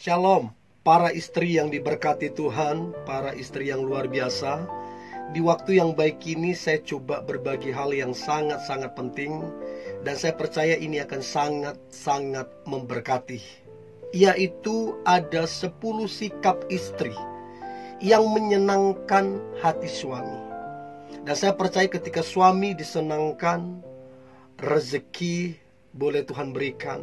Shalom, para istri yang diberkati Tuhan, para istri yang luar biasa. Di waktu yang baik ini saya coba berbagi hal yang sangat-sangat penting, dan saya percaya ini akan sangat-sangat memberkati. Yaitu ada 10 sikap istri yang menyenangkan hati suami. Dan saya percaya ketika suami disenangkan, rezeki boleh Tuhan berikan,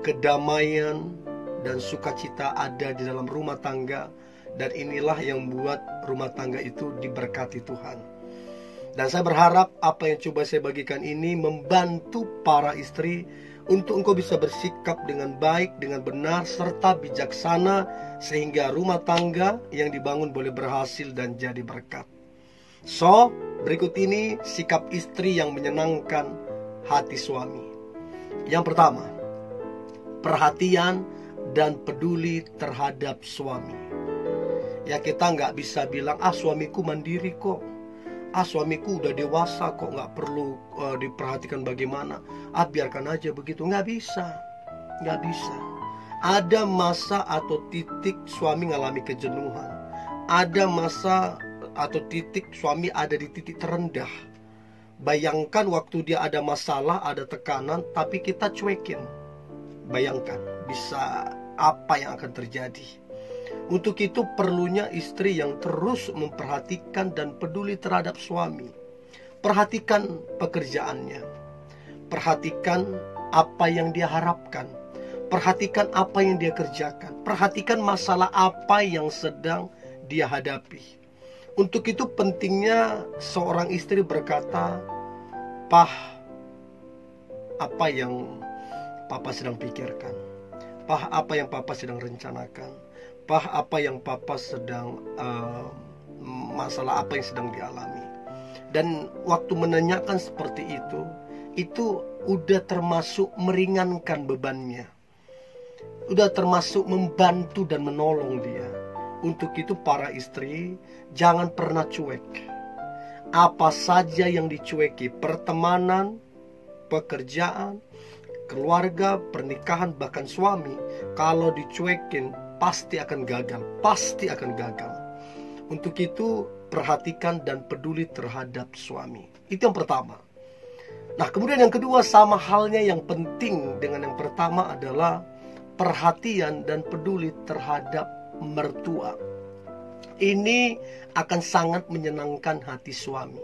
kedamaian dan sukacita ada di dalam rumah tangga. Dan inilah yang membuat rumah tangga itu diberkati Tuhan. Dan saya berharap apa yang coba saya bagikan ini membantu para istri untuk engkau bisa bersikap dengan baik, dengan benar, serta bijaksana, sehingga rumah tangga yang dibangun boleh berhasil dan jadi berkat. So, berikut ini sikap istri yang menyenangkan hati suami. Yang pertama, perhatian dan peduli terhadap suami. Ya, kita nggak bisa bilang, suamiku mandiri kok, suamiku udah dewasa kok, nggak perlu diperhatikan bagaimana, biarkan aja begitu. Nggak bisa. Ada masa atau titik suami ngalami kejenuhan. Ada masa atau titik suami ada di titik terendah. Bayangkan waktu dia ada masalah, ada tekanan, tapi kita cuekin. Bayangkan bisa apa yang akan terjadi. Untuk itu perlunya istri yang terus memperhatikan dan peduli terhadap suami. Perhatikan pekerjaannya, perhatikan apa yang dia harapkan, perhatikan apa yang dia kerjakan, perhatikan masalah apa yang sedang dia hadapi. Untuk itu pentingnya seorang istri berkata, "Pah, apa yang Papa sedang pikirkan? Pah, apa yang Papa sedang rencanakan? Pah, apa yang Papa sedang masalah apa yang sedang dialami?" Dan waktu menanyakan seperti itu udah termasuk meringankan bebannya, udah termasuk membantu dan menolong dia. Untuk itu para istri jangan pernah cuek. Apa saja yang dicueki, pertemanan, pekerjaan, keluarga, pernikahan, bahkan suami, kalau dicuekin pasti akan gagal. Untuk itu perhatikan dan peduli terhadap suami. Itu yang pertama. Nah, kemudian yang kedua, sama halnya yang penting dengan yang pertama adalah perhatian dan peduli terhadap mertua. Ini akan sangat menyenangkan hati suami.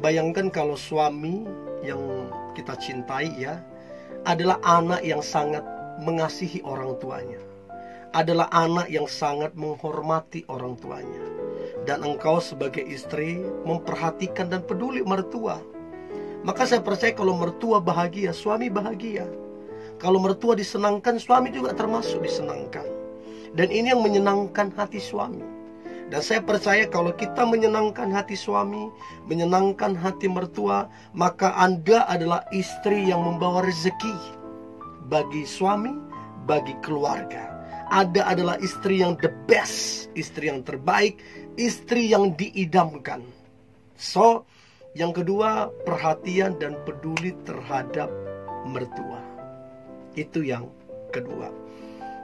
Bayangkan kalau suami yang kita cintai adalah anak yang sangat mengasihi orang tuanya, adalah anak yang sangat menghormati orang tuanya. Dan engkau sebagai istri memperhatikan dan peduli mertua. Maka saya percaya kalau mertua bahagia, suami bahagia. Kalau mertua disenangkan, suami juga termasuk disenangkan. Dan ini yang menyenangkan hati suami. Dan saya percaya kalau kita menyenangkan hati suami, menyenangkan hati mertua, maka Anda adalah istri yang membawa rezeki bagi suami, bagi keluarga. Anda adalah istri yang the best, istri yang terbaik, istri yang diidamkan. So, yang kedua, perhatian dan peduli terhadap mertua. Itu yang kedua.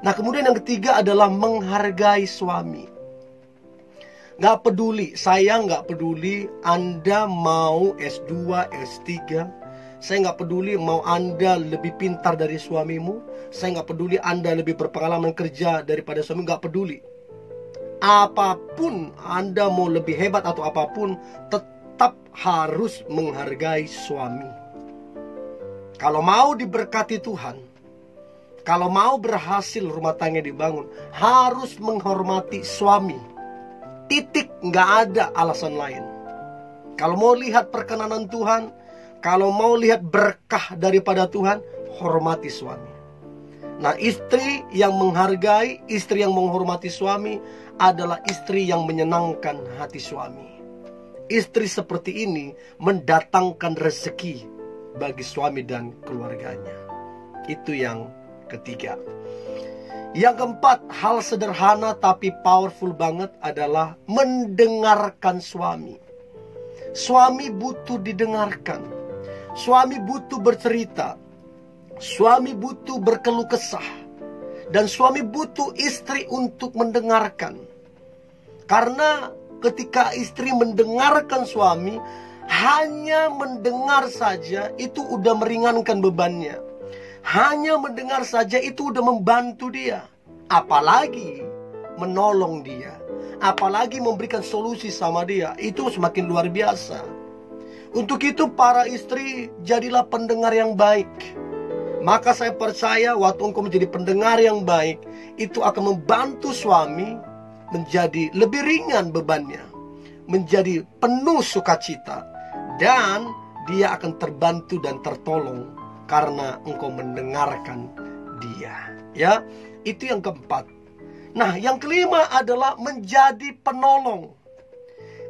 Nah, kemudian yang ketiga adalah menghargai suami. Gak peduli, saya gak peduli Anda mau S2, S3. Saya gak peduli mau Anda lebih pintar dari suamimu. Saya gak peduli Anda lebih berpengalaman kerja daripada suami. Gak peduli. Apapun Anda mau lebih hebat atau apapun, tetap harus menghargai suami. Kalau mau diberkati Tuhan, kalau mau berhasil rumah tangga dibangun, harus menghormati suami. Titik, nggak ada alasan lain. Kalau mau lihat perkenanan Tuhan, kalau mau lihat berkah daripada Tuhan, hormati suami. Nah, istri yang menghargai, istri yang menghormati suami adalah istri yang menyenangkan hati suami. Istri seperti ini mendatangkan rezeki bagi suami dan keluarganya. Itu yang ketiga. Yang keempat, hal sederhana tapi powerful banget adalah mendengarkan suami. Suami butuh didengarkan. Suami butuh bercerita. Suami butuh berkeluh kesah. Dan suami butuh istri untuk mendengarkan. Karena ketika istri mendengarkan suami, hanya mendengar saja itu udah meringankan bebannya. Hanya mendengar saja itu udah membantu dia. Apalagi menolong dia, apalagi memberikan solusi sama dia, itu semakin luar biasa. Untuk itu para istri, jadilah pendengar yang baik. Maka saya percaya waktu engkau menjadi pendengar yang baik, itu akan membantu suami menjadi lebih ringan bebannya, menjadi penuh sukacita, dan dia akan terbantu dan tertolong karena engkau mendengarkan dia. Ya, itu yang keempat. Nah, yang kelima adalah menjadi penolong.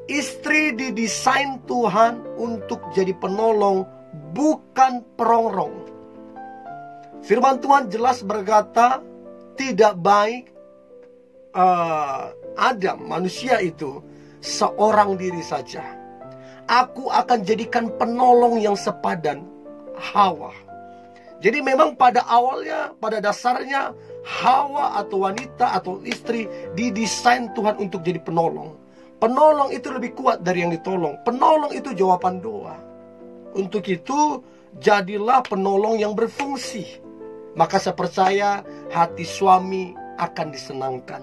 Istri didesain Tuhan untuk jadi penolong, bukan perongrong. Firman Tuhan jelas berkata, tidak baik Adam, manusia itu, seorang diri saja. Aku akan jadikan penolong yang sepadan, Hawa. Jadi memang pada awalnya, pada dasarnya, Hawa atau wanita atau istri didesain Tuhan untuk jadi penolong. Penolong itu lebih kuat dari yang ditolong. Penolong itu jawaban doa. Untuk itu, jadilah penolong yang berfungsi. Maka saya percaya hati suami akan disenangkan.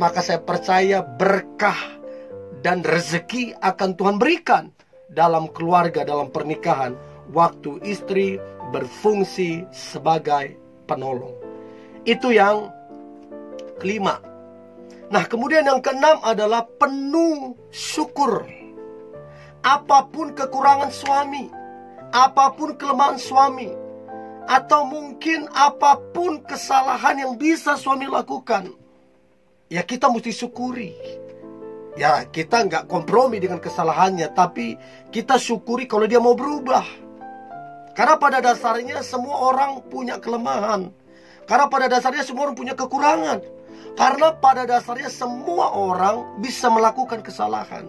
Maka saya percaya berkah dan rezeki akan Tuhan berikan dalam keluarga, dalam pernikahan, waktu istri berfungsi sebagai penolong. Itu yang kelima. Nah, kemudian yang keenam adalah penuh syukur. Apapun kekurangan suami, apapun kelemahan suami, atau mungkin apapun kesalahan yang bisa suami lakukan, ya kita mesti syukuri. Ya, kita nggak kompromi dengan kesalahannya, tapi kita syukuri kalau dia mau berubah. Karena pada dasarnya semua orang punya kelemahan. Karena pada dasarnya semua orang punya kekurangan. Karena pada dasarnya semua orang bisa melakukan kesalahan.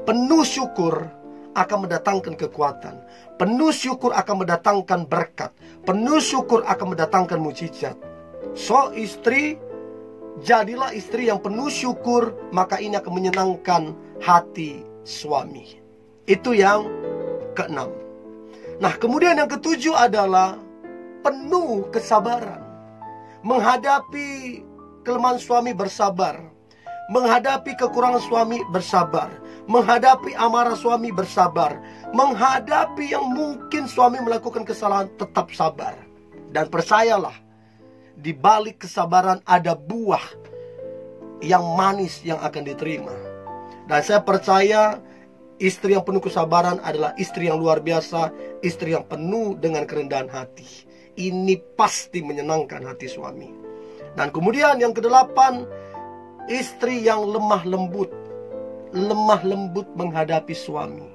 Penuh syukur akan mendatangkan kekuatan. Penuh syukur akan mendatangkan berkat. Penuh syukur akan mendatangkan mujizat. So, istri, jadilah istri yang penuh syukur, maka ini akan menyenangkan hati suami. Itu yang keenam. Nah, kemudian yang ketujuh adalah penuh kesabaran. Menghadapi kelemahan suami bersabar. Menghadapi kekurangan suami bersabar. Menghadapi amarah suami bersabar. Menghadapi yang mungkin suami melakukan kesalahan, tetap sabar. Dan percayalah, di balik kesabaran ada buah yang manis yang akan diterima. Dan saya percaya istri yang penuh kesabaran adalah istri yang luar biasa, istri yang penuh dengan kerendahan hati. Ini pasti menyenangkan hati suami. Dan kemudian yang kedelapan, istri yang lemah lembut. Lemah lembut menghadapi suami.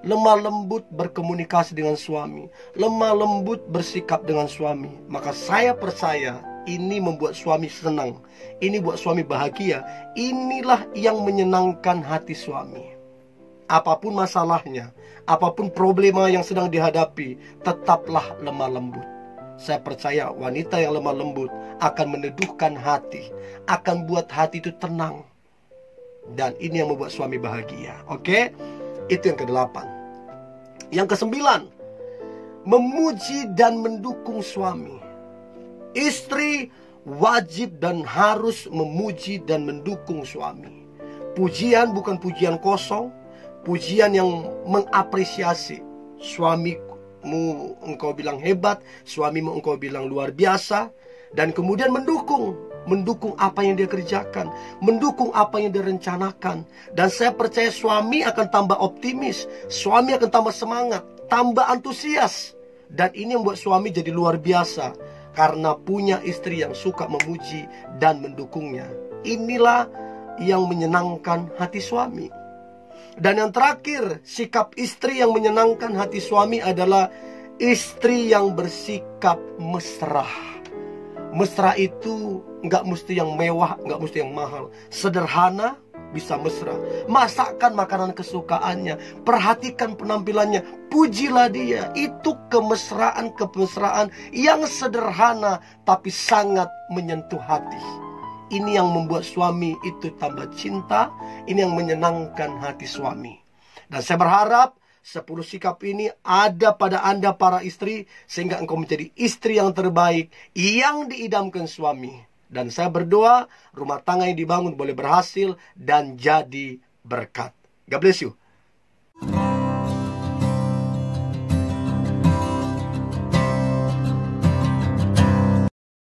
Lemah lembut berkomunikasi dengan suami. Lemah lembut bersikap dengan suami. Maka saya percaya ini membuat suami senang. Ini buat suami bahagia. Inilah yang menyenangkan hati suami. Apapun masalahnya, apapun problema yang sedang dihadapi, tetaplah lemah lembut. Saya percaya wanita yang lemah lembut akan meneduhkan hati, akan buat hati itu tenang. Dan ini yang membuat suami bahagia. Oke? Itu yang kedelapan. Yang kesembilan, memuji dan mendukung suami. Istri wajib dan harus memuji dan mendukung suami. Pujian bukan pujian kosong, pujian yang mengapresiasi. Suamimu engkau bilang hebat, suamimu engkau bilang luar biasa. Dan kemudian mendukung apa yang dia kerjakan, mendukung apa yang dia rencanakan. Dan saya percaya suami akan tambah optimis, suami akan tambah semangat, tambah antusias. Dan ini membuat suami jadi luar biasa, karena punya istri yang suka memuji dan mendukungnya. Inilah yang menyenangkan hati suami. Dan yang terakhir, sikap istri yang menyenangkan hati suami adalah istri yang bersikap mesra. Mesra itu nggak mesti yang mewah, nggak mesti yang mahal. Sederhana bisa mesra. Masakkan makanan kesukaannya, perhatikan penampilannya, pujilah dia. Itu kemesraan yang sederhana tapi sangat menyentuh hati. Ini yang membuat suami itu tambah cinta. Ini yang menyenangkan hati suami. Dan saya berharap 10 sikap ini ada pada Anda para istri, sehingga engkau menjadi istri yang terbaik, yang diidamkan suami. Dan saya berdoa rumah tangga yang dibangun boleh berhasil dan jadi berkat. God bless you.